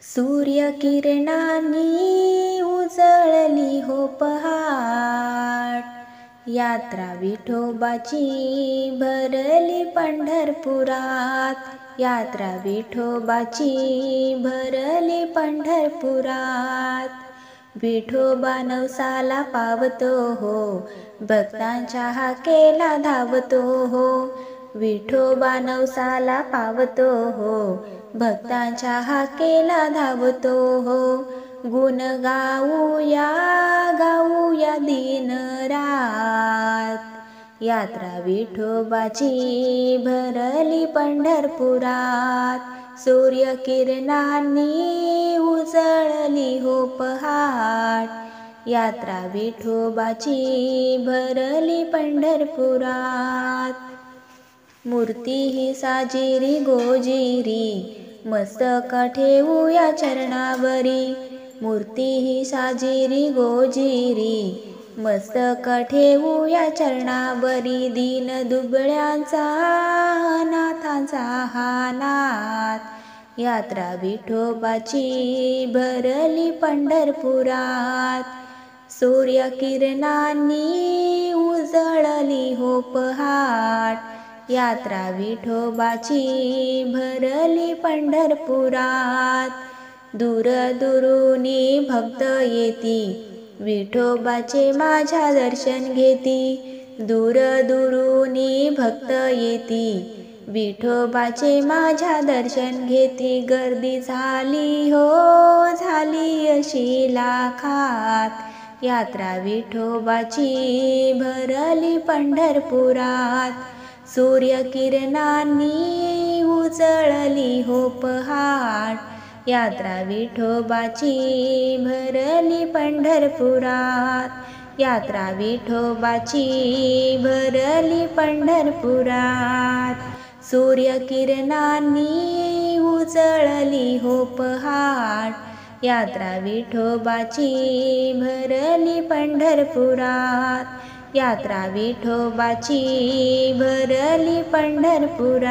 सूर्यकिरणांनी उजळली हो पहाट, यात्रा विठोबाची भरली पंढरपुरात. यात्रा विठोबाची भरली पंढरपुरात. विठोबा नवसाला पावतो हो, भक्तांच्या हाकेला धावतो हो. विठोबा नवसाला पावतो हो, भक्तांच्या हाकेला धावतो हो. गुण गाऊया गाऊया दिन रात, यात्रा विठोबाची भरली पंढरपुरात. सूर्यकिरणांनी उजळली हो पहाट, यात्रा विठोबाची भरली पंढरपुरात. मूर्ती ही साजिरी गोजिरी, मस्तक ठेवूया चरणावरी. मूर्ती ही साजिरी गोजिरी, मस्तक ठेवूया चरणावरी. दीन दुबळ्यांचा अनाथांचा हा नाथ, यात्रा विठोबाची भरली पंढरपुरात. सूर्यकिरणांनी उजळली हो पहाट, यात्रा विठोबाची भरली पंढरपुरात. दूर दुरुनी भक्त येती, विठोबाचे माझ्या दर्शन घेती. दूर दुरुनी भक्त येती, विठोबाचे माझ्या दर्शन घेती. गर्दी झाली हो झाली अशी लाखात, यात्रा विठोबाची भरली पंढरपुरात. सूर्यकिरणांनी उजळली हो पहाट, यात्रा विठोबाची भरली पंढरपुरात. यात्रा विठोबाची भरली पंढरपुरात. सूर्यकिरणांनी उजळली हो पहाट, यात्रा विठोबाची भरली पंढरपुरात. यात्रा विठोबाची भरली पंढरपुरात.